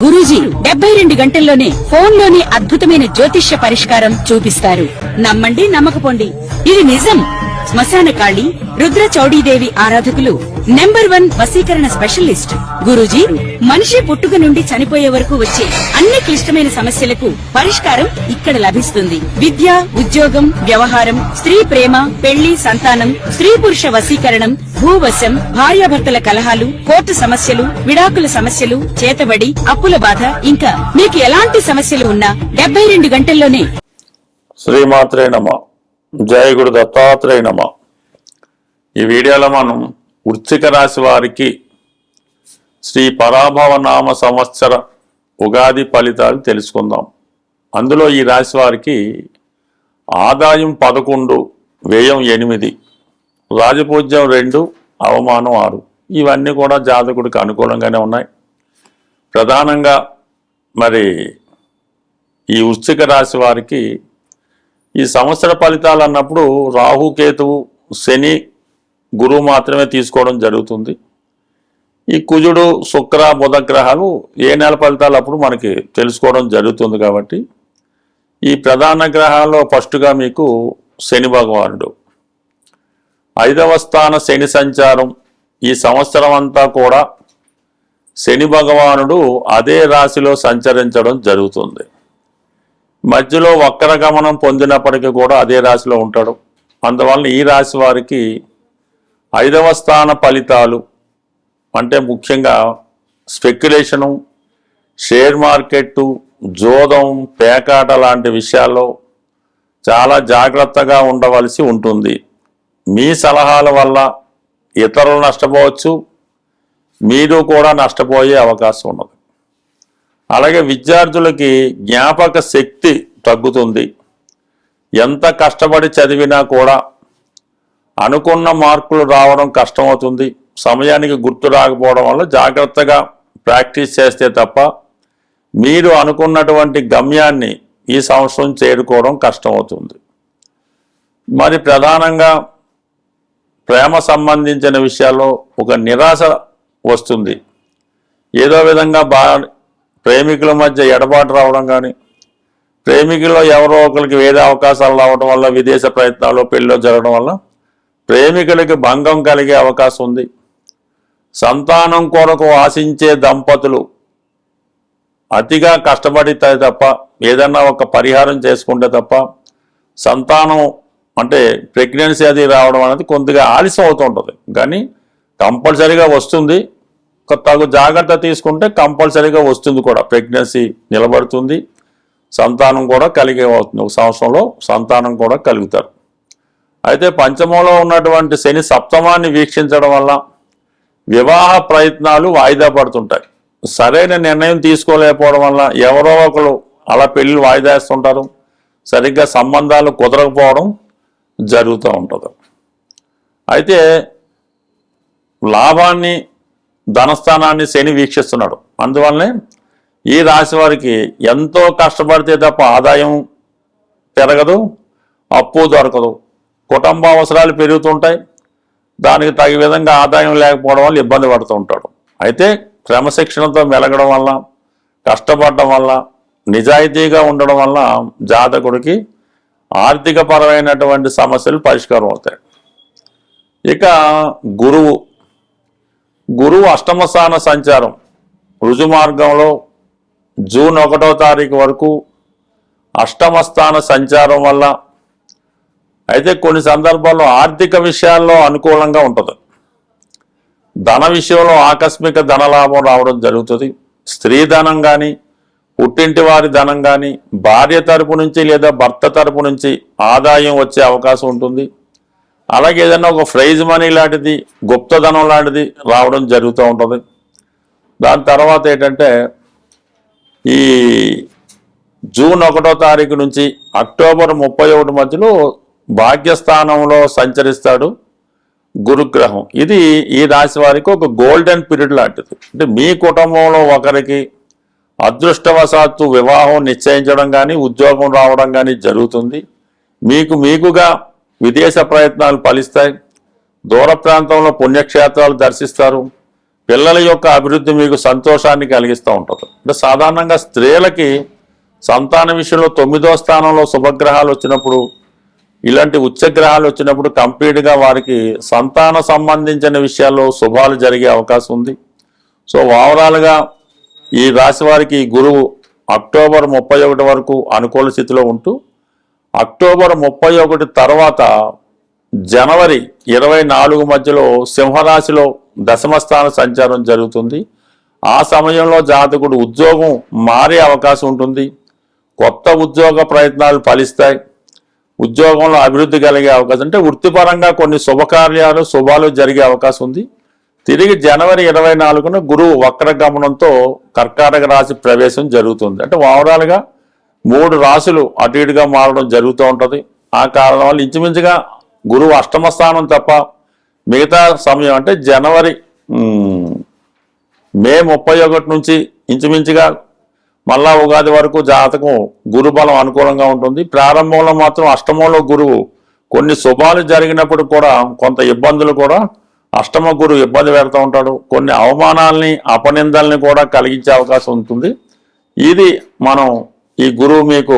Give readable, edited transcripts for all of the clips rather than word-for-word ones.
గురూజీ 72 గంటల్లోనే ఫోన్ లోని అద్భుతమైన జ్యోతిష్య పరిష్కారం చూపిస్తారు. నమ్మండి, నమ్మకపోండి, ఇది నిజం. శ్మశాన కాళి రుద్ర చౌడీదేవి ఆరాధకులు నంబర్ 1 వశీకరణ స్పెషలిస్ట్. గురూజీ మనిషి పుట్టుక నుండి చనిపోయే వరకు వచ్చే అన్ని క్లిష్టమైన సమస్యలకు పరిష్కారం ఇక్కడ లభిస్తుంది. విద్య, ఉద్యోగం, వ్యవహారం, స్త్రీ ప్రేమ, పెళ్లి, సంతానం, స్త్రీ పురుష వశీకరణం, భూవశం, భార్యాభర్తల కలహాలు, కోర్టు సమస్యలు, విడాకుల సమస్యలు, చేతబడి, అప్పుల బాధ, ఇంకా మీకు ఎలాంటి సమస్యలు ఉన్నా 72 గంటల్లోనే. శ్రీమాత్రే నమః. జయ గురు దత్తాత్రేయ నమః. ఈ వీడియోలో మనం వృశ్చిక రాశి వారికి శ్రీ పరాభవ నామ సంవత్సర ఉగాది ఫలితాలు తెలుసుకుందాం. అందులో ఈ రాశి వారికి ఆదాయం 11, వ్యయం 8, రాజపూజ్యం 2, అవమానం 6. ఇవన్నీ కూడా జాతకుడికి అనుకూలంగానే ఉన్నాయి. ప్రధానంగా మరి ఈ వృశ్చిక రాశి వారికి ఈ సంవత్సర ఫలితాలు అన్నప్పుడు రాహుకేతువు, శని, గురువు మాత్రమే తీసుకోవడం జరుగుతుంది. ఈ కుజుడు, శుక్ర, బుధ గ్రహాలు ఏ నెల ఫలితాలు అప్పుడు మనకి తెలుసుకోవడం జరుగుతుంది. కాబట్టి ఈ ప్రధాన గ్రహాల్లో ఫస్ట్గా మీకు శని భగవానుడు, 5వ స్థాన శని సంచారం. ఈ సంవత్సరం అంతా కూడా శని భగవానుడు అదే రాశిలో సంచరించడం జరుగుతుంది. మధ్యలో వక్ర గమనం పొందినప్పటికీ కూడా అదే రాశిలో ఉంటాడు. అందువల్ల ఈ రాశి వారికి 5వ స్థాన ఫలితాలు అంటే ముఖ్యంగా స్పెక్యులేషను, షేర్ మార్కెట్టు, జోదం, పేకాట లాంటి విషయాల్లో చాలా జాగ్రత్తగా ఉండవలసి ఉంటుంది. మీ సలహాల వల్ల ఇతరులు నష్టపోవచ్చు, మీరు కూడా నష్టపోయే అవకాశం ఉన్నది. అలాగే విద్యార్థులకి జ్ఞాపక శక్తి తగ్గుతుంది. ఎంత కష్టపడి చదివినా కూడా అనుకున్న మార్కులు రావడం కష్టమవుతుంది. సమయానికి గుర్తు రాకపోవడం వల్ల జాగ్రత్తగా ప్రాక్టీస్ చేస్తే తప్ప మీరు అనుకున్నటువంటి గమ్యాన్ని ఈ సంవత్సరం చేరుకోవడం కష్టమవుతుంది. మరి ప్రధానంగా ప్రేమ సంబంధించిన విషయాల్లో ఒక నిరాశ వస్తుంది. ఏదో విధంగా ప్రేమికుల మధ్య ఎడబాటు రావడం కానీ, ప్రేమికుల్లో ఎవరో ఒకరికి వేరే అవకాశాలు రావడం వల్ల, విదేశ ప్రయత్నాలు, పెళ్ళిలో జరగడం వల్ల ప్రేమికులకి భంగం కలిగే అవకాశం ఉంది. సంతానం కొరకు ఆశించే దంపతులు అతిగా కష్టపడితే తప్ప, ఏదన్నా ఒక పరిహారం చేసుకుంటే తప్ప సంతానం అంటే ప్రెగ్నెన్సీ అది రావడం అనేది కొద్దిగా ఆలస్యం అవుతుంటుంది. కానీ కంపల్సరీగా వస్తుంది. తగు జాగ్రత్త తీసుకుంటే కంపల్సరీగా వస్తుంది కూడా. ప్రెగ్నెన్సీ నిలబడుతుంది, సంతానం కూడా కలిగే అవుతుంది. ఒక సంవత్సరంలో సంతానం కూడా కలుగుతారు. అయితే పంచమంలో ఉన్నటువంటి శని సప్తమాన్ని వీక్షించడం వల్ల వివాహ ప్రయత్నాలు వాయిదా పడుతుంటాయి. సరైన నిర్ణయం తీసుకోలేకపోవడం వల్ల ఎవరో ఒకరు అలా పెళ్ళిళ్ళు వాయిదా వేస్తుంటారు. సరిగ్గా సంబంధాలు కుదరకపోవడం జరుగుతూ ఉంటుంది. అయితే లాభాన్ని, ధనస్థానాన్ని శని వీక్షిస్తున్నాడు. అందువల్లనే ఈ రాశి వారికి ఎంతో కష్టపడితే తప్ప ఆదాయం పెరగదు, అప్పు దొరకదు. కుటుంబ అవసరాలు పెరుగుతుంటాయి. దానికి తగిన విధంగా ఆదాయం లేకపోవడం వల్ల ఇబ్బంది పడుతూ ఉంటాడు. అయితే క్రమశిక్షణతో మెలగడం వల్ల, కష్టపడడం వల్ల, నిజాయితీగా ఉండడం వల్ల జాతకుడికి ఆర్థిక పరమైనటువంటి సమస్యలు పరిష్కారం అవుతాయి. ఇక గురువు అష్టమ స్థాన సంచారం రుజు మార్గంలో జూన్ 1వ తారీఖు వరకు అష్టమ స్థాన సంచారం వల్ల అయితే కొన్ని సందర్భాల్లో ఆర్థిక విషయాల్లో అనుకూలంగా ఉంటుంది. ధన విషయంలో ఆకస్మిక ధనలాభం రావడం జరుగుతుంది. స్త్రీ ధనం కానీ, పుట్టింటి వారి ధనం కానీ, భార్య తరపు నుంచి లేదా భర్త తరపు నుంచి ఆదాయం వచ్చే అవకాశం ఉంటుంది. అలాగే ఏదైనా ఒక ప్రైజ్ మనీ లాంటిది, గుప్తధనం లాంటిది రావడం జరుగుతూ ఉంటుంది. దాని తర్వాత ఏంటంటే ఈ జూన్ 1వ తారీఖు నుంచి అక్టోబర్ 31 మధ్యలో భాగ్యస్థానంలో సంచరిస్తాడు గురుగ్రహం. ఇది ఈ రాశి వారికి ఒక గోల్డెన్ పీరియడ్ లాంటిది. అంటే మీ కుటుంబంలో ఒకరికి అదృష్టవశాత్తు వివాహం నిశ్చయించడం కానీ, ఉద్యోగం రావడం కానీ జరుగుతుంది. మీకుగా విదేశ ప్రయత్నాలు ఫలిస్తాయి. దూర ప్రాంతంలో పుణ్యక్షేత్రాలు దర్శిస్తారు. పిల్లల యొక్క అభివృద్ధి మీకు సంతోషాన్ని కలిగిస్తూ ఉంటుంది. అంటే సాధారణంగా స్త్రీలకి సంతాన విషయంలో 9వ స్థానంలో శుభగ్రహాలు వచ్చినప్పుడు, ఇలాంటి ఉచ్చగ్రహాలు వచ్చినప్పుడు కంప్లీట్గా వారికి సంతాన సంబంధించిన విషయాల్లో శుభాలు జరిగే అవకాశం ఉంది. సో ఓవరాల్గా ఈ రాశి వారికి గురువు అక్టోబర్ 31 వరకు అనుకూల స్థితిలో ఉంటూ, అక్టోబర్ 31 తర్వాత జనవరి 24 మధ్యలో సింహరాశిలో దశమస్థాన సంచారం జరుగుతుంది. ఆ సమయంలో జాతకుడు ఉద్యోగం మారే అవకాశం ఉంటుంది. కొత్త ఉద్యోగ ప్రయత్నాలు ఫలిస్తాయి. ఉద్యోగంలో అభివృద్ధి కలిగే అవకాశం, అంటే వృత్తిపరంగా కొన్ని శుభకార్యాలు శుభాలు జరిగే అవకాశం ఉంది. తిరిగి జనవరి 24న గురువు వక్రగమనంతో కర్కాటక రాశి ప్రవేశం జరుగుతుంది. అంటే ఓవరాల్గా 3 రాశులు అటు ఇటుగా మారడం జరుగుతూ ఉంటుంది. ఆ కారణం వల్ల ఇంచుమించుగా గురువు అష్టమ స్థానం తప్ప మిగతా సమయం అంటే జనవరి మే 31 నుంచి ఇంచుమించుగా మళ్ళా ఉగాది వరకు జాతకం గురుబలం అనుకూలంగా ఉంటుంది. ప్రారంభంలో మాత్రం అష్టమంలో గురువు కొన్ని శుభాలు జరిగినప్పుడు కూడా కొంత ఇబ్బందులు కూడా అష్టమ గురువు ఇబ్బంది పెడుతూ ఉంటాడు. కొన్ని అవమానాల్ని అపనిందల్ని కూడా కలిగించే అవకాశం ఉంటుంది. ఇది మనం ఈ గురువు మీకు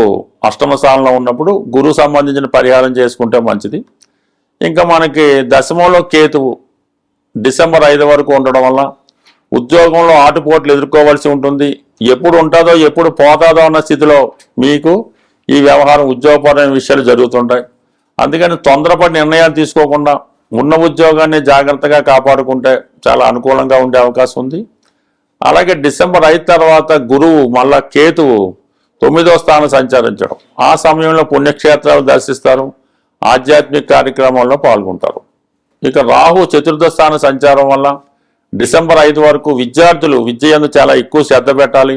అష్టమ స్థానంలో ఉన్నప్పుడు గురువు సంబంధించిన పరిహారం చేసుకుంటే మంచిది. ఇంకా మనకి దశమంలో కేతువు డిసెంబర్ 5 వరకు ఉండడం వల్ల ఉద్యోగంలో ఆటుపోట్లు ఎదుర్కోవాల్సి ఉంటుంది. ఎప్పుడు ఉంటుందో ఎప్పుడు పోతాదో అన్న స్థితిలో మీకు ఈ వ్యవహారం ఉద్యోగపరమైన విషయాలు జరుగుతుంటాయి. అందుకని తొందరపడి నిర్ణయాలు తీసుకోకుండా ఉన్న ఉద్యోగాన్ని జాగ్రత్తగా కాపాడుకుంటే చాలా అనుకూలంగా ఉండే అవకాశం ఉంది. అలాగే డిసెంబర్ 5 తర్వాత గురువు మళ్ళా కేతువు 9వ స్థానం సంచరించడం, ఆ సమయంలో పుణ్యక్షేత్రాలు దర్శిస్తారు, ఆధ్యాత్మిక కార్యక్రమాల్లో పాల్గొంటారు. ఇక రాహు 4వ స్థాన సంచారం వల్ల డిసెంబర్ 5 వరకు విద్యార్థులు విద్య యందు చాలా ఎక్కువ శ్రద్ధ పెట్టాలి.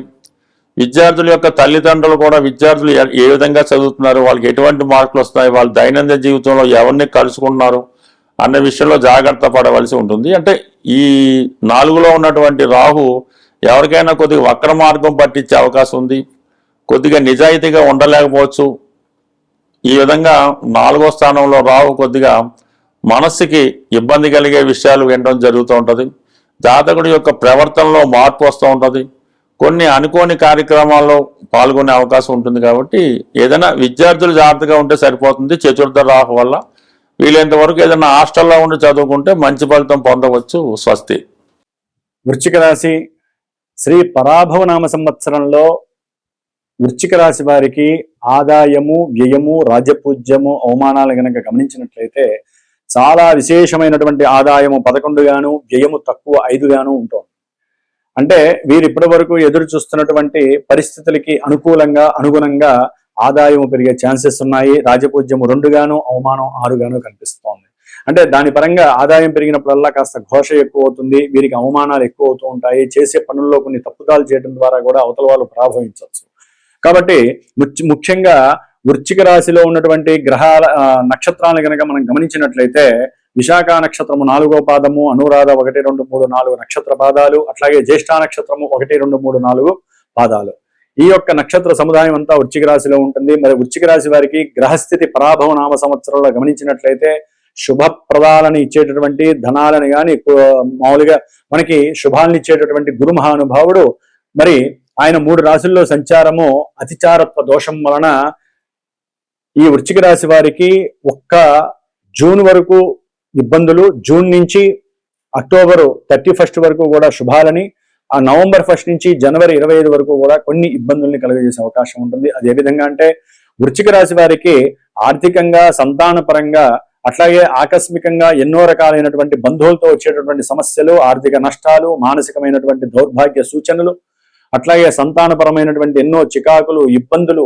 విద్యార్థుల యొక్క తల్లిదండ్రులు కూడా విద్యార్థులు ఏ విధంగా చదువుతున్నారు, వాళ్ళకి ఎటువంటి మార్కులు వస్తున్నాయి, వాళ్ళ దైనందిన జీవితంలో ఎవరిని కలుసుకుంటున్నారు అన్న విషయంలో జాగ్రత్త పడవలసి ఉంటుంది. అంటే ఈ 4లో ఉన్నటువంటి రాహు ఎవరికైనా కొద్దిగా వక్ర మార్గం పట్టించే అవకాశం ఉంది. కొద్దిగా నిజాయితీగా ఉండలేకపోవచ్చు. ఈ విధంగా 4వ స్థానంలో రాహు కొద్దిగా మనస్సుకి ఇబ్బంది కలిగే విషయాలు వినడం జరుగుతూ ఉంటుంది. జాతకుడి యొక్క ప్రవర్తనలో మార్పు వస్తూ ఉంటుంది. కొన్ని అనుకోని కార్యక్రమాల్లో పాల్గొనే అవకాశం ఉంటుంది. కాబట్టి ఏదైనా విద్యార్థులు జాగ్రత్తగా ఉంటే సరిపోతుంది. 4వ రాహు వల్ల వీలైనంత వరకు ఏదైనా హాస్టల్లో ఉండి చదువుకుంటే మంచి ఫలితం పొందవచ్చు. స్వస్తి. వృశ్చిక రాశి శ్రీ పరాభవనామ సంవత్సరంలో వృశ్చిక రాశి వారికి ఆదాయము, వ్యయము, రాజపూజ్యము, అవమానాలు గనక గమనించినట్లయితే చాలా విశేషమైనటువంటి ఆదాయము 11 గాను, వ్యయము తక్కువ 5 గాను ఉంటుంది. అంటే వీరు ఇప్పటి వరకు ఎదురు చూస్తున్నటువంటి పరిస్థితులకి అనుగుణంగా ఆదాయం పెరిగే ఛాన్సెస్ ఉన్నాయి. రాజపూజ్యము 2 గాను, అవమానం 6 గాను కనిపిస్తోంది. అంటే దాని పరంగా ఆదాయం పెరిగినప్పుడల్లా కాస్త ఘోష ఎక్కువ అవుతుంది, వీరికి అవమానాలు ఎక్కువ అవుతూ ఉంటాయి. చేసే పనుల్లో కొన్ని తప్పుదాలు చేయడం ద్వారా కూడా అవతల వాళ్ళు ప్రభావించవచ్చు. కాబట్టి ముఖ్యంగా వృశ్చిక రాశిలో ఉన్నటువంటి గ్రహాల నక్షత్రాలను కనుక మనం గమనించినట్లయితే విశాఖ నక్షత్రము 4వ పాదము, అనురాధ 1, 2, 3, 4 నక్షత్ర పాదాలు, అట్లాగే జ్యేష్ఠ నక్షత్రము 1, 2, 3, 4 పాదాలు. ఈ యొక్క నక్షత్ర సముదాయం అంతా వృశ్చిక రాశిలో ఉంటుంది. మరి వృశ్చిక రాశి వారికి గ్రహస్థితి పరాభవ నామ సంవత్సరంలో గమనించినట్లయితే శుభప్రదాలను ఇచ్చేటటువంటి ధనాలను కానీ మామూలుగా మనకి శుభాలను ఇచ్చేటటువంటి గురు మహానుభావుడు మరి ఆయన 3 రాశుల్లో సంచారము అతిచారత్వ దోషం వలన ఈ వృశ్చిక రాశి వారికి ఒక్క జూన్ వరకు ఇబ్బందులు, జూన్ నుంచి అక్టోబర్ 31 వరకు కూడా శుభాలని, ఆ నవంబర్ 1 నుంచి జనవరి 25 వరకు కూడా కొన్ని ఇబ్బందుల్ని కలుగజేసే అవకాశం ఉంటుంది. అది ఏ విధంగా అంటే వృశ్చిక రాశి వారికి ఆర్థికంగా, సంతానపరంగా, అట్లాగే ఆకస్మికంగా ఎన్నో రకాలైనటువంటి బంధువులతో వచ్చేటటువంటి సమస్యలు, ఆర్థిక నష్టాలు, మానసికమైనటువంటి దౌర్భాగ్య సూచనలు, అట్లాగే సంతానపరమైనటువంటి ఎన్నో చికాకులు, ఇబ్బందులు,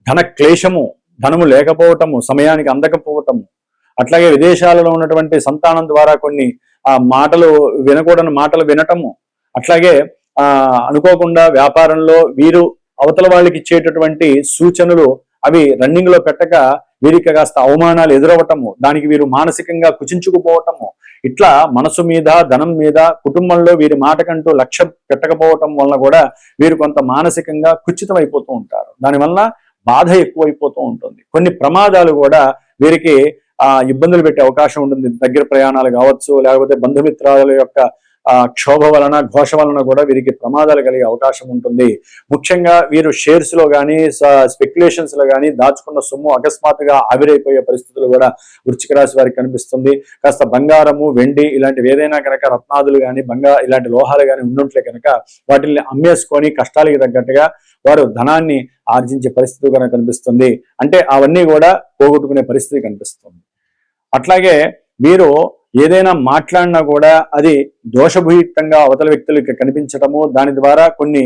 ధన క్లేశము, ధనము లేకపోవటము, సమయానికి అందకపోవటము, అట్లాగే విదేశాలలో ఉన్నటువంటి సంతానం ద్వారా కొన్ని మాటలు వినకూడని మాటలు వినటము, అట్లాగే అనుకోకుండా వ్యాపారంలో వీరు అవతల వాళ్ళకి ఇచ్చేటటువంటి సూచనలు అవి రన్నింగ్ లో పెట్టక వీరికి కాస్త అవమానాలు ఎదురవటము, దానికి వీరు మానసికంగా కుచించుకుపోవటము, ఇట్లా మనసు మీద, ధనం మీద, కుటుంబంలో వీరి మాటకంటూ లక్ష్యం పెట్టకపోవటం వలన కూడా వీరు కొంత మానసికంగా కుచితం అయిపోతూ ఉంటారు. దానివల్ల బాధ ఎక్కువైపోతూ ఉంటుంది. కొన్ని ప్రమాదాలు కూడా వీరికి ఇబ్బందులు పెట్టే అవకాశం ఉంటుంది. దగ్గర ప్రయాణాలు కావచ్చు, లేకపోతే బంధుమిత్రాల యొక్క క్షోభ వలన ఘోష వలన కూడా వీరికి ప్రమాదాలు కలిగే అవకాశం ఉంటుంది. ముఖ్యంగా వీరు షేర్స్ లో కానీ స్పెక్యులేషన్స్ లో కానీ దాచుకున్న సొమ్ము అకస్మాత్తుగా ఆవిరైపోయే పరిస్థితులు కూడా వృశ్చిక రాశి వారికి కనిపిస్తుంది. కాస్త బంగారము, వెండి ఇలాంటివి ఏదైనా కనుక రత్నాదులు కానీ ఇలాంటి లోహాలు కానీ ఉండుంట్లే కనుక వాటిని అమ్మేసుకొని కష్టాలకి తగ్గట్టుగా వారు ధనాన్ని ఆర్జించే పరిస్థితి కనుక కనిపిస్తుంది. అంటే అవన్నీ కూడా పోగొట్టుకునే పరిస్థితి కనిపిస్తుంది. అట్లాగే మీరు ఏదైనా మాట్లాడినా కూడా అది దోషభూయితంగా అవతల వ్యక్తులకి కనిపించటము, దాని ద్వారా కొన్ని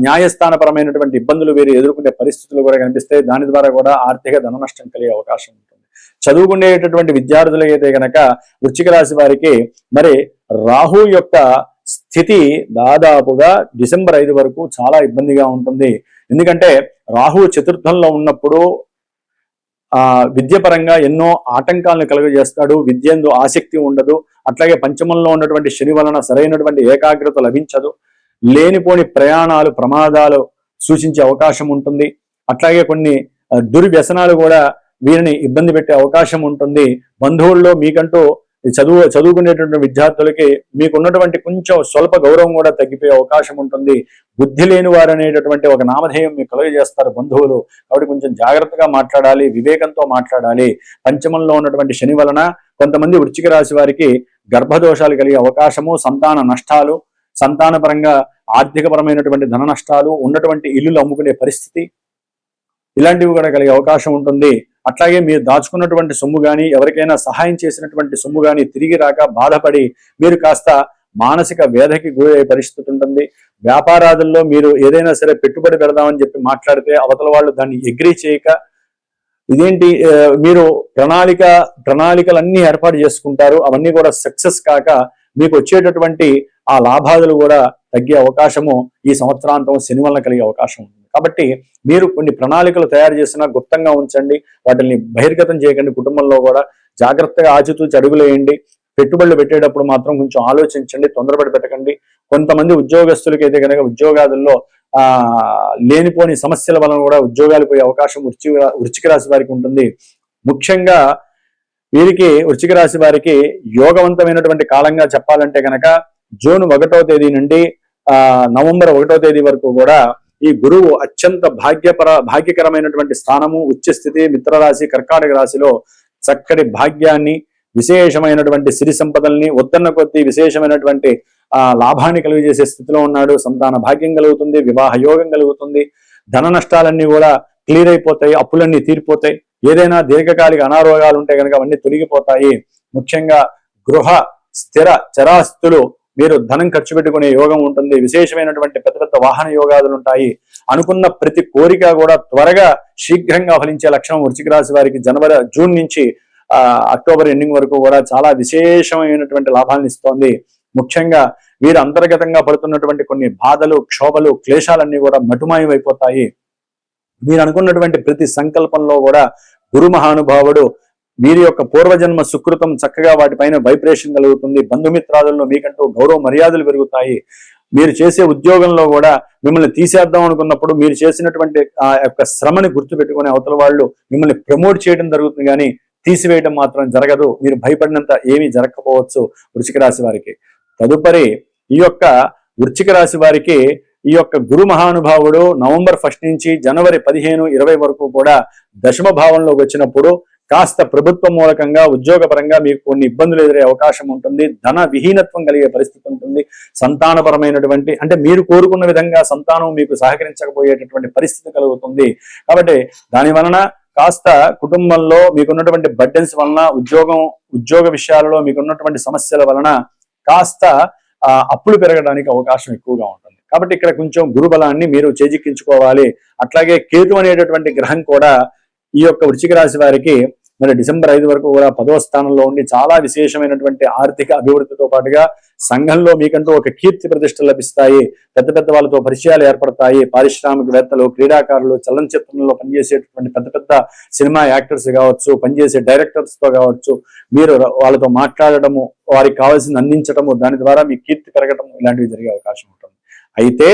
న్యాయస్థానపరమైనటువంటి ఇబ్బందులు వీరు ఎదుర్కొనే పరిస్థితులు కూడా కనిపిస్తాయి. దాని ద్వారా కూడా ఆర్థిక ధన నష్టం కలిగే అవకాశం ఉంటుంది. చదువుకునేటటువంటి విద్యార్థులైతే కనుక వృశ్చిక రాశి వారికి మరి రాహు యొక్క స్థితి దాదాపుగా డిసెంబర్ 5 వరకు చాలా ఇబ్బందిగా ఉంటుంది. ఎందుకంటే రాహు చతుర్థంలో ఉన్నప్పుడు విద్యపరంగా ఎన్నో ఆటంకాలను కలుగజేస్తాడు. విద్యందు ఆసక్తి ఉండదు. అట్లాగే పంచమంలో ఉన్నటువంటి శని వలన సరైనటువంటి ఏకాగ్రత లభించదు. లేనిపోని ప్రయాణాలు, ప్రమాదాలు సూచించే అవకాశం ఉంటుంది. అట్లాగే కొన్ని దుర్వ్యసనాలు కూడా వీరిని ఇబ్బంది పెట్టే అవకాశం ఉంటుంది. బంధువుల్లో మీకంటూ చదువుకునేటువంటి విద్యార్థులకి మీకున్నటువంటి కొంచెం స్వల్ప గౌరవం కూడా తగ్గిపోయే అవకాశం ఉంటుంది. బుద్ధి లేని వారు అనేటటువంటి ఒక నామధేయం మీకు కలుగజేస్తారు బంధువులు. కాబట్టి కొంచెం జాగ్రత్తగా మాట్లాడాలి, వివేకంతో మాట్లాడాలి. పంచమంలో ఉన్నటువంటి శని వలన కొంతమంది వృశ్చిక రాశి వారికి గర్భదోషాలు కలిగే అవకాశము, సంతాన నష్టాలు, సంతానపరంగా ఆర్థికపరమైనటువంటి ధన నష్టాలు, ఉన్నటువంటి ఇల్లులు అమ్ముకునే పరిస్థితి ఇలాంటివి కూడా కలిగే అవకాశం ఉంటుంది. అట్లాగే మీరు దాచుకున్నటువంటి సొమ్ము కానీ ఎవరికైనా సహాయం చేసినటువంటి సొమ్ము కానీ తిరిగి రాక బాధపడి మీరు కాస్త మానసిక వేదకి గురయ్యే పరిస్థితి ఉంటుంది. వ్యాపారాదుల్లో మీరు ఏదైనా సరే పెట్టుబడి పెడదామని చెప్పి మాట్లాడితే అవతల వాళ్ళు దాన్ని అగ్రీ చేయక ఇదేంటి మీరు ప్రణాళికలన్నీ ఏర్పాటు చేసుకుంటారు. అవన్నీ కూడా సక్సెస్ కాక మీకు వచ్చేటటువంటి ఆ లాభాలు కూడా తగ్గే అవకాశము ఈ సంవత్సరాంతం శని వలన కలిగే అవకాశం ఉంది. కాబట్టి మీరు కొన్ని ప్రణాళికలు తయారు చేసినా గుప్తంగా ఉంచండి, వాటిని బహిర్గతం చేయకండి. కుటుంబంలో కూడా జాగ్రత్తగా ఆచితూచి అడుగులేయండి. పెట్టుబడులు పెట్టేటప్పుడు మాత్రం కొంచెం ఆలోచించండి, తొందరపడి పెట్టకండి. కొంతమంది ఉద్యోగస్తులకి అయితే కనుక ఉద్యోగాదుల్లో లేనిపోని సమస్యల వలన కూడా ఉద్యోగాలు పోయే అవకాశం వృశ్చిక రాశి వారికి ఉంటుంది. ముఖ్యంగా వీరికి వృశ్చిక రాశి వారికి యోగవంతమైనటువంటి కాలంగా చెప్పాలంటే కనుక జూన్ 1వ తేదీ నుండి నవంబర్ 1వ తేదీ వరకు కూడా ఈ గురువు అత్యంత భాగ్యకరమైనటువంటి స్థానము, ఉచ్చస్థితి, మిత్రరాశి, కర్కాటక రాశిలో చక్కటి భాగ్యాన్ని, విశేషమైనటువంటి సిరి సంపదల్ని, వద్దన్న కొద్దీ విశేషమైనటువంటి లాభాన్ని కలుగజేసే స్థితిలో ఉన్నాడు. సంతాన భాగ్యం కలుగుతుంది, వివాహ యోగం కలుగుతుంది, ధన నష్టాలన్నీ కూడా క్లియర్ అయిపోతాయి, అప్పులన్నీ తీరిపోతాయి. ఏదైనా దీర్ఘకాలిక అనారోగ్యాలు ఉంటే కనుక అవన్నీ తొలగిపోతాయి. ముఖ్యంగా గృహ స్థిర చరాస్తులు మీరు ధనం ఖర్చు పెట్టుకునే యోగం ఉంటుంది. విశేషమైనటువంటి పెద్ద పెద్ద వాహన యోగాదులు ఉంటాయి. అనుకున్న ప్రతి కోరిక కూడా త్వరగా శీఘ్రంగా ఫలించే లక్షణం వృశ్చిక రాశి వారికి జూన్ నుంచి అక్టోబర్ ఎండింగ్ వరకు కూడా చాలా విశేషమైనటువంటి లాభాలను ఇస్తోంది. ముఖ్యంగా వీరు అంతర్గతంగా పడుతున్నటువంటి కొన్ని బాధలు, క్షోభలు, క్లేశాలన్నీ కూడా మటుమాయం అయిపోతాయి. మీరు అనుకున్నటువంటి ప్రతి సంకల్పంలో కూడా గురు మహానుభావుడు వీరి యొక్క పూర్వజన్మ సుకృతం చక్కగా వాటిపైన వైబ్రేషన్ కలుగుతుంది. బంధుమిత్రాదుల్లో మీకంటూ గౌరవ మర్యాదలు పెరుగుతాయి. మీరు చేసే ఉద్యోగంలో కూడా మిమ్మల్ని తీసేద్దాం అనుకున్నప్పుడు మీరు చేసినటువంటి ఆ యొక్క శ్రమని గుర్తుపెట్టుకునే అవతల వాళ్ళు మిమ్మల్ని ప్రమోట్ చేయడం జరుగుతుంది, కానీ తీసివేయడం మాత్రం జరగదు. మీరు భయపడినంత ఏమీ జరగకపోవచ్చు వృశ్చిక రాశి వారికి. తదుపరి ఈ యొక్క వృశ్చిక రాశి వారికి ఈ యొక్క గురు మహానుభావుడు నవంబర్ 1 నుంచి జనవరి 15, 20 వరకు కూడా దశమ భావంలోకి వచ్చినప్పుడు కాస్త ప్రభుత్వ మూలకంగా ఉద్యోగపరంగా మీకు కొన్ని ఇబ్బందులు ఎదురే అవకాశం ఉంటుంది. ధన విహీనత్వం కలిగే పరిస్థితి ఉంటుంది. సంతానపరమైనటువంటి అంటే మీరు కోరుకున్న విధంగా సంతానం మీకు సహకరించకపోయేటటువంటి పరిస్థితి కలుగుతుంది. కాబట్టి దాని వలన కాస్త కుటుంబంలో మీకున్నటువంటి బర్డెన్స్ వలన, ఉద్యోగ విషయాలలో మీకున్నటువంటి సమస్యల వలన కాస్త అప్పులు పెరగడానికి అవకాశం ఎక్కువగా ఉంటుంది. కాబట్టి ఇక్కడ కొంచెం గురుబలాన్ని మీరు చేజిక్కించుకోవాలి. అట్లాగే కేతు అనేటటువంటి గ్రహం కూడా ఈ యొక్క వృశ్చిక రాశి వారికి మరి డిసెంబర్ 5 వరకు కూడా 10వ స్థానంలో ఉండి చాలా విశేషమైనటువంటి ఆర్థిక అభివృద్ధితో పాటుగా సంఘంలో మీకంటూ ఒక కీర్తి ప్రతిష్టలు లభిస్తాయి. పెద్ద పెద్ద వాళ్ళతో పరిచయాలు ఏర్పడతాయి. పారిశ్రామికవేత్తలు, క్రీడాకారులు, చలనచిత్రంలో పనిచేసేటటువంటి పెద్ద పెద్ద సినిమా యాక్టర్స్ కావచ్చు, పనిచేసే డైరెక్టర్స్ తో కావచ్చు, మీరు వాళ్ళతో మాట్లాడటము, వారికి కావాల్సింది అందించటము, దాని ద్వారా మీ కీర్తి పెరగటం ఇలాంటివి జరిగే అవకాశం ఉంటుంది. అయితే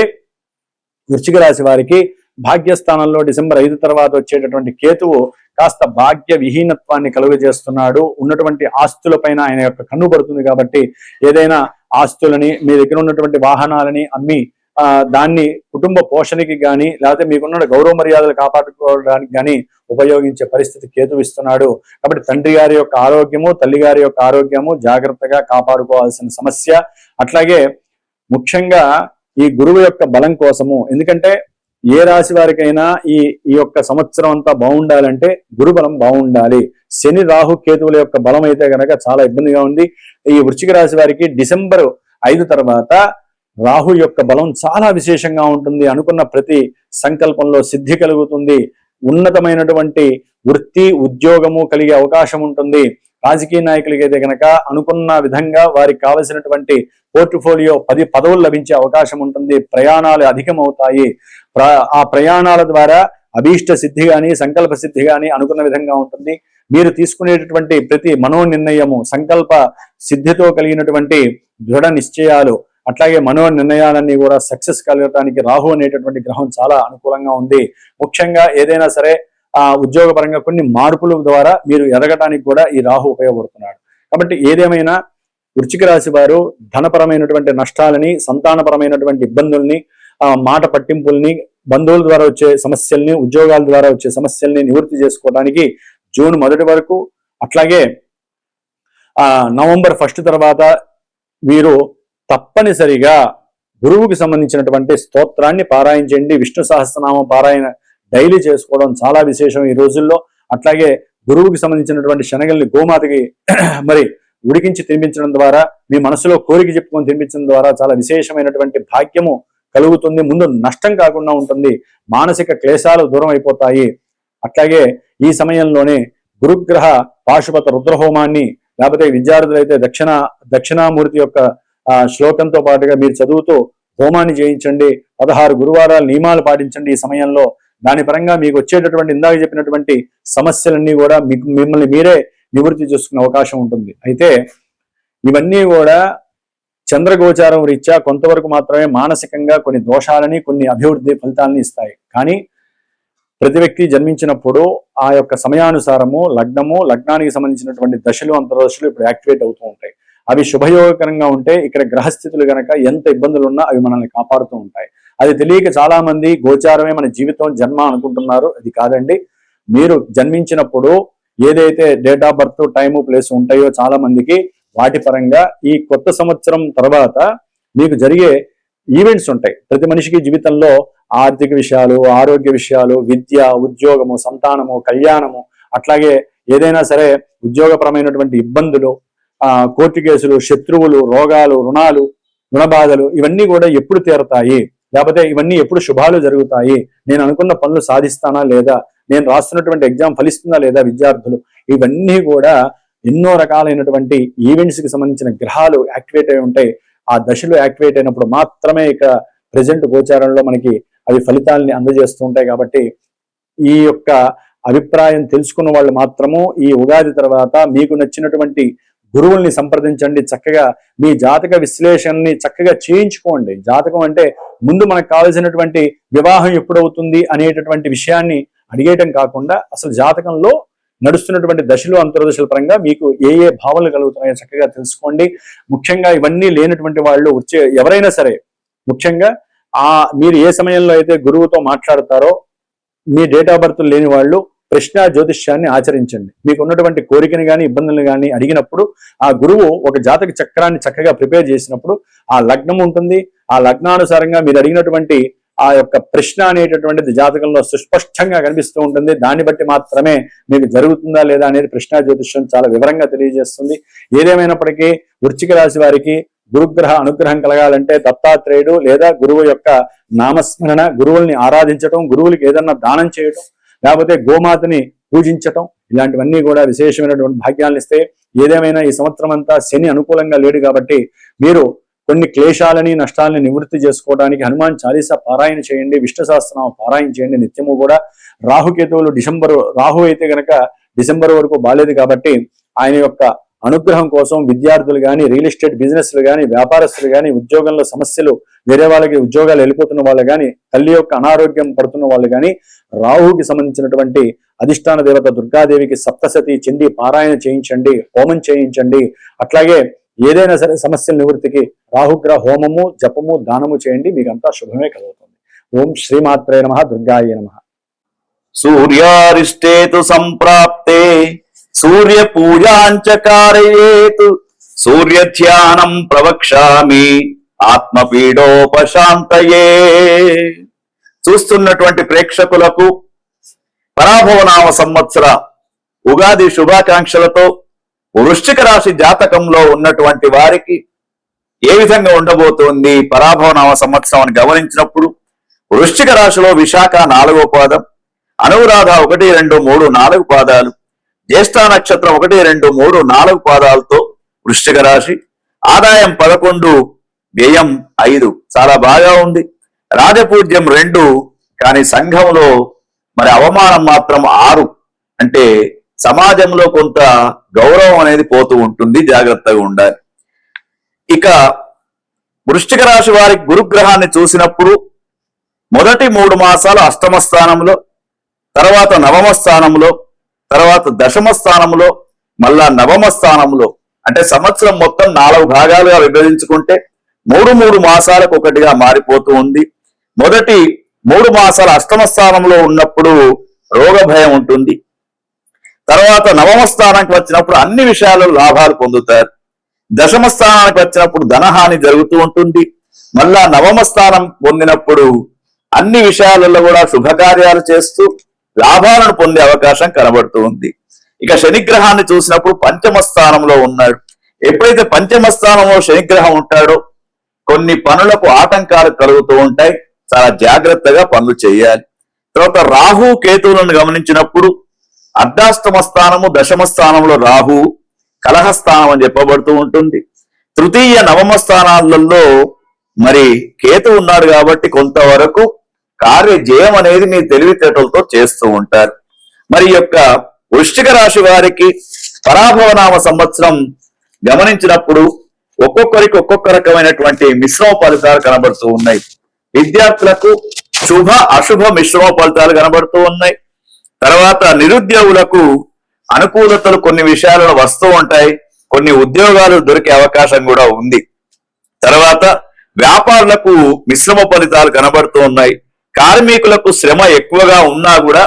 వృశ్చిక రాశి వారికి భాగ్యస్థానంలో డిసెంబర్ 5 తర్వాత వచ్చేటటువంటి కేతువు కాస్త భాగ్య విహీనత్వాన్ని కలుగజేస్తున్నాడు. ఉన్నటువంటి ఆస్తులపైన ఆయన యొక్క కన్ను పడుతుంది. కాబట్టి ఏదైనా ఆస్తులని, మీ దగ్గర ఉన్నటువంటి వాహనాలని అమ్మి దాన్ని కుటుంబ పోషణకి కానీ లేకపోతే మీకున్న గౌరవ మర్యాదలు కాపాడుకోవడానికి కానీ ఉపయోగించే పరిస్థితి కేతు ఇస్తున్నాడు. కాబట్టి తండ్రి గారి యొక్క ఆరోగ్యము, తల్లి గారి యొక్క ఆరోగ్యము జాగ్రత్తగా కాపాడుకోవాల్సిన సమస్య. అట్లాగే ముఖ్యంగా ఈ గురువు యొక్క బలం కోసము, ఎందుకంటే ఏ రాశి వారికైనా ఈ యొక్క సంవత్సరం అంతా బాగుండాలంటే గురు బలం బాగుండాలి. శని రాహు కేతువుల యొక్క బలం అయితే కనుక చాలా ఇబ్బందిగా ఉంది. ఈ వృశ్చిక రాశి వారికి డిసెంబర్ 5 తర్వాత రాహు యొక్క బలం చాలా విశేషంగా ఉంటుంది. అనుకున్న ప్రతి సంకల్పంలో సిద్ధి కలుగుతుంది. ఉన్నతమైనటువంటి వృత్తి ఉద్యోగము కలిగే అవకాశం ఉంటుంది. రాజకీయ నాయకులకి అయితే కనుక అనుకున్న విధంగా వారికి కావలసినటువంటి పోర్ట్ఫోలియో 10 పదవులు లభించే అవకాశం ఉంటుంది. ప్రయాణాలు అధికమవుతాయి. ఆ ప్రయాణాల ద్వారా అభీష్ట సిద్ధి గాని సంకల్ప సిద్ధి గాని అనుకున్న విధంగా ఉంటుంది. మీరు తీసుకునేటటువంటి ప్రతి మనోనిర్ణయము సంకల్ప సిద్ధితో కలిగినటువంటి దృఢ నిశ్చయాలు, అట్లాగే మనోనిర్ణయాలన్నీ కూడా సక్సెస్ కలగడానికి రాహు అనేటటువంటి గ్రహం చాలా అనుకూలంగా ఉంది. ముఖ్యంగా ఏదైనా సరే ఉద్యోగపరంగా కొన్ని మార్పుల ద్వారా మీరు ఎదగటానికి కూడా ఈ రాహు ఉపయోగపడుతున్నాడు. కాబట్టి ఏదేమైనా వృశ్చిక రాశి వారు ధనపరమైనటువంటి నష్టాలని, సంతానపరమైనటువంటి ఇబ్బందుల్ని, మాట పట్టింపుల్ని, బంధువుల ద్వారా వచ్చే సమస్యల్ని, ఉద్యోగాల ద్వారా వచ్చే సమస్యల్ని నివృత్తి చేసుకోవడానికి జూన్ 1 వరకు, అట్లాగే నవంబర్ 1 తర్వాత వీరు తప్పనిసరిగా గురువుకి సంబంధించినటువంటి స్తోత్రాన్ని పారాయణించండి. విష్ణు సహస్రనామ పారాయణ డైలీ చేసుకోవడం చాలా విశేషం ఈ రోజుల్లో. అట్లాగే గురువుకి సంబంధించినటువంటి శనగల్ని గోమాతకి మరి ఉడికించి తినిపించడం ద్వారా, మీ మనసులో కోరిక చెప్పుకొని తినిపించడం ద్వారా చాలా విశేషమైనటువంటి భాగ్యము కలుగుతుంది. ముందు నష్టం కాకుండా ఉంటుంది. మానసిక క్లేశాలు దూరం అయిపోతాయి. అట్లాగే ఈ సమయంలోనే గురుగ్రహ పాశుపత రుద్రహోమాన్ని, లేకపోతే విద్యార్థులైతే దక్షిణామూర్తి యొక్క శ్లోకంతో పాటుగా మీరు చదువుతూ హోమాన్ని చేయించండి. 16 గురువారాల నియమాలు పాటించండి ఈ సమయంలో. దాని పరంగా మీకు వచ్చేటటువంటి ఇందాక చెప్పినటువంటి సమస్యలన్నీ కూడా మిమ్మల్ని మీరే నివృత్తి చేసుకునే అవకాశం ఉంటుంది. అయితే ఇవన్నీ కూడా చంద్రగోచారం రీత్యా కొంతవరకు మాత్రమే మానసికంగా కొన్ని దోషాలని, కొన్ని అభివృద్ధి ఫలితాలని ఇస్తాయి. కానీ ప్రతి వ్యక్తి జన్మించినప్పుడు ఆ యొక్క సమయానుసారము లగ్నానికి సంబంధించినటువంటి దశలు, అంతర్దశలు ఇప్పుడు యాక్టివేట్ అవుతూ ఉంటాయి. అవి శుభయోగకరంగా ఉంటే ఇక్కడ గ్రహస్థితులు గనక ఎంత ఇబ్బందులు ఉన్నా అవి మనల్ని కాపాడుతూ ఉంటాయి. అది తెలియక చాలా మంది గోచారమే మన జీవితం, జన్మ అనుకుంటున్నారు. అది కాదండి. మీరు జన్మించినప్పుడు ఏదైతే date of birth, time, place ఉంటాయో చాలా మందికి వాటి పరంగా ఈ కొత్త సంవత్సరం తర్వాత మీకు జరిగే ఈవెంట్స్ ఉంటాయి. ప్రతి మనిషికి జీవితంలో ఆర్థిక విషయాలు, ఆరోగ్య విషయాలు, విద్య, ఉద్యోగము, సంతానము, కళ్యాణము, అట్లాగే ఏదైనా సరే ఉద్యోగపరమైనటువంటి ఇబ్బందులు, కోర్టు కేసులు, శత్రువులు, రోగాలు, రుణబాధలు, ఇవన్నీ కూడా ఎప్పుడు తీరతాయి, లేకపోతే ఇవన్నీ ఎప్పుడు శుభాలు జరుగుతాయి, నేను అనుకున్న పనులు సాధిస్తానా లేదా, నేను రాస్తున్నటువంటి ఎగ్జామ్ ఫలిస్తుందా లేదా విద్యార్థులు, ఇవన్నీ కూడా ఎన్నో రకాలైనటువంటి ఈవెంట్స్ కి సంబంధించిన గ్రహాలు యాక్టివేట్ అయి ఉంటాయి. ఆ దశలు యాక్టివేట్ అయినప్పుడు మాత్రమే ఇక ప్రజెంట్ గోచారంలో మనకి అవి ఫలితాలని అందజేస్తూ ఉంటాయి. కాబట్టి ఈ యొక్క అభిప్రాయం తెలుసుకున్న వాళ్ళు మాత్రము ఈ ఉగాది తర్వాత మీకు నచ్చినటువంటి గురువుల్ని సంప్రదించండి. చక్కగా మీ జాతక విశ్లేషణని చక్కగా చేయించుకోండి. జాతకం అంటే ముందు మనకు కావాల్సినటువంటి వివాహం ఎప్పుడవుతుంది అనేటటువంటి విషయాన్ని అడిగేయటం కాకుండా అసలు జాతకంలో నడుస్తున్నటువంటి దశలు, అంతర్దశల పరంగా మీకు ఏ ఏ భావనలు కలుగుతున్నాయో చక్కగా తెలుసుకోండి. ముఖ్యంగా ఇవన్నీ లేనటువంటి వాళ్ళు ఎవరైనా సరే, ముఖ్యంగా మీరు ఏ సమయంలో అయితే గురువుతో మాట్లాడతారో మీ డేట్ ఆఫ్ బర్త్ లేని వాళ్ళు ప్రశ్న జ్యోతిష్యాన్ని ఆచరించండి. మీకు ఉన్నటువంటి కోరికని కానీ ఇబ్బందులను కానీ అడిగినప్పుడు ఆ గురువు ఒక జాతక చక్రాన్ని చక్కగా ప్రిపేర్ చేసినప్పుడు ఆ లగ్నం ఉంటుంది. ఆ లగ్నానుసారంగా మీరు అడిగినటువంటి ఆ యొక్క ప్రశ్న అనేటటువంటిది జాతకంలో సుస్పష్టంగా కనిపిస్తూ ఉంటుంది. దాన్ని బట్టి మాత్రమే మీకు జరుగుతుందా లేదా అనేది ప్రశ్న జ్యోతిష్యం చాలా వివరంగా తెలియజేస్తుంది. ఏదేమైనప్పటికీ వృశ్చిక రాశి వారికి గురుగ్రహ అనుగ్రహం కలగాలంటే దత్తాత్రేయుడు లేదా గురువు యొక్క నామస్మరణ, గురువుల్ని ఆరాధించటం, గురువులకి ఏదన్నా దానం చేయటం, లేకపోతే గోమాతని పూజించటం, ఇలాంటివన్నీ కూడా విశేషమైనటువంటి భాగ్యాలను ఇస్తే. ఏదేమైనా ఈ సంవత్సరం అంతా శని అనుకూలంగా లేడు కాబట్టి మీరు కొన్ని క్లేశాలని, నష్టాలని నివృత్తి చేసుకోవడానికి హనుమాన్ చాలీసా పారాయణ చేయండి, విష్ణు సహస్రనామ పారాయణ చేయండి నిత్యము కూడా. రాహుకేతువులు రాహు అయితే గనక డిసెంబర్ వరకు బాలేదు కాబట్టి ఆయన యొక్క అనుగ్రహం కోసం విద్యార్థులు కానీ, రియల్ ఎస్టేట్ బిజినెస్లు కానీ, వ్యాపారస్తులు కానీ, ఉద్యోగంలో సమస్యలు, వేరే వాళ్ళకి ఉద్యోగాలు వెళ్ళిపోతున్న వాళ్ళు కానీ, తల్లి యొక్క అనారోగ్యం పడుతున్న వాళ్ళు కానీ రాహుకి సంబంధించినటువంటి అధిష్టాన దేవత దుర్గాదేవికి సప్తసతి చెంది పారాయణ చేయించండి, హోమం చేయించండి. అట్లాగే ఏదైనా సరే సమస్యల నివృత్తికి రాహుగ్రహ హోమము, జపము, దానము చేయండి, మీకంతా శుభమే కలుగుతుంది. ఓం శ్రీమాత్రే నమః. దుర్గాయ నమః. సూర్యారిష్టేతు సంప్రాప్తే సూర్య పూజాంచ కారయేతు సూర్య ధ్యానం ప్రవక్ష్యామి ఆత్మపీడోపశాంతయే. చూస్తున్నటువంటి ప్రేక్షకులకు పరాభవనామ సంవత్సర ఉగాది శుభాకాంక్షలతో వృశ్చిక రాశి జాతకంలో ఉన్నటువంటి వారికి ఏ విధంగా ఉండబోతోంది పరాభవనామ సంవత్సరం అని గమనించినప్పుడు, వృశ్చిక రాశిలో విశాఖ 4వ పాదం, అనురాధ 1, 2, 3, 4 పాదాలు, జ్యేష్ఠ నక్షత్రం 1, 2, 3, 4 పాదాలతో వృశ్చిక రాశి. ఆదాయం 11, వ్యయం 5, చాలా బాగా ఉంది. రాజపూజ్యం 2, కానీ సంఘంలో మరి అవమానం మాత్రం 6. అంటే సమాజంలో కొంత గౌరవం అనేది పోతూ ఉంటుంది, జాగ్రత్తగా ఉండాలి. ఇక వృశ్చిక రాశి వారికి గురుగ్రహాన్ని చూసినప్పుడు మొదటి 3 మాసాలు అష్టమ స్థానంలో, తర్వాత నవమ స్థానంలో, తర్వాత దశమ స్థానంలో, మళ్ళా నవమ స్థానంలో, అంటే సంవత్సరం మొత్తం 4 భాగాలుగా విభజించుకుంటే 3 మాసాలకు ఒకటిగా మారిపోతూ ఉంది. మొదటి 3 మాసాలు అష్టమ స్థానంలో ఉన్నప్పుడు రోగ భయం ఉంటుంది. తర్వాత నవమ స్థానానికి వచ్చినప్పుడు అన్ని విషయాల్లో లాభాలు పొందుతారు. దశమ స్థానానికి వచ్చినప్పుడు ధనహాని జరుగుతూ ఉంటుంది. మళ్ళా నవమ స్థానం పొందినప్పుడు అన్ని విషయాలలో కూడా శుభకార్యాలు చేస్తూ లాభాలను పొందే అవకాశం కనబడుతూ ఉంది. ఇక శనిగ్రహాన్ని చూసినప్పుడు పంచమ స్థానంలో ఉన్నాడు. ఎప్పుడైతే పంచమ స్థానంలో శనిగ్రహం ఉంటాడో కొన్ని పనులకు ఆటంకాలు కలుగుతూ ఉంటాయి, చాలా జాగ్రత్తగా పనులు చేయాలి. తర్వాత రాహు కేతువులను గమనించినప్పుడు అర్ధాష్టమ స్థానము, దశమ స్థానంలో రాహు కలహస్థానం అని చెప్పబడుతూ ఉంటుంది. తృతీయ నవమ స్థానాలలో మరి కేతు ఉన్నాడు కాబట్టి కొంతవరకు కార్యజయం అనేది మీ తెలివితేటలతో చేస్తూ ఉంటారు. మరి యొక్క వృశ్చిక రాశి వారికి పరాభవనామ సంవత్సరం గమనించినప్పుడు ఒక్కొక్కరికి ఒక్కొక్క రకమైనటువంటి మిశ్రమ ఫలితాలు కనబడుతూ ఉన్నాయి. విద్యార్థులకు శుభ అశుభ మిశ్రమ ఫలితాలు కనబడుతూ ఉన్నాయి. తర్వాత నిరుద్యోగులకు అనుకూలతలు కొన్ని విషయాలలో వస్తూ ఉంటాయి, కొన్ని ఉద్యోగాలు దొరికే అవకాశం కూడా ఉంది. తర్వాత వ్యాపారులకు మిశ్రమ ఫలితాలు కనబడుతూ ఉన్నాయి. కార్మికులకు శ్రమ ఎక్కువగా ఉన్నా కూడా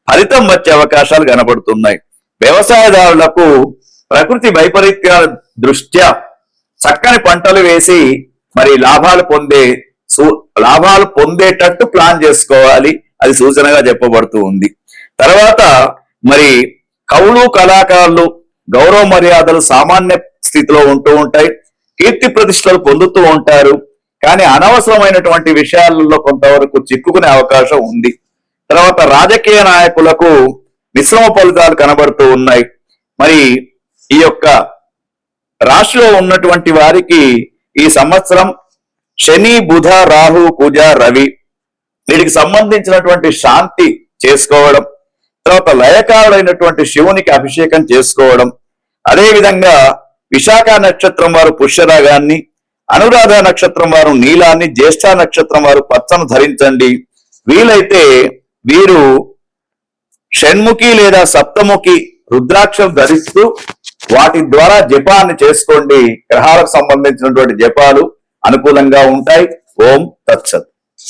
ఫలితం వచ్చే అవకాశాలు కనబడుతున్నాయి. వ్యవసాయదారులకు ప్రకృతి వైపరీత్యాల దృష్ట్యా చక్కని పంటలు వేసి మరి లాభాలు పొందేటట్టు ప్లాన్ చేసుకోవాలి, అది సూచనగా చెప్పబడుతూ ఉంది. తర్వాత మరి కవులు, కళాకారులు గౌరవ మర్యాదలు సామాన్య స్థితిలో ఉంటూ ఉంటాయి, కీర్తి ప్రతిష్టలు పొందుతూ ఉంటారు. కానీ అనవసరమైనటువంటి విషయాలలో కొంతవరకు చిక్కుకునే అవకాశం ఉంది. తర్వాత రాజకీయ నాయకులకు మిశ్రమ ఫలితాలు కనబడుతూ ఉన్నాయి. మరి ఈ యొక్క రాశిలో ఉన్నటువంటి వారికి ఈ సంవత్సరం శని, బుధ, రాహు, కుజ, రవి వీటికి సంబంధించినటువంటి శాంతి చేసుకోవడం, తర్వాత లయకారుడైనటువంటి శివునికి అభిషేకం చేసుకోవడం, అదేవిధంగా విశాఖ నక్షత్రం వారు పుష్యరాగాన్ని, అనురాధ నక్షత్రం వారు నీలాన్ని, జ్యేష్ఠ నక్షత్రం వారు పచ్చను ధరించండి. వీలైతే వీరు షణ్ముఖి లేదా సప్తముఖి రుద్రాక్షం ధరిస్తూ వాటి ద్వారా జపాన్ని చేసుకోండి. గ్రహాలకు సంబంధించినటువంటి జపాలు అనుకూలంగా ఉంటాయి. ఓం తత్సత్.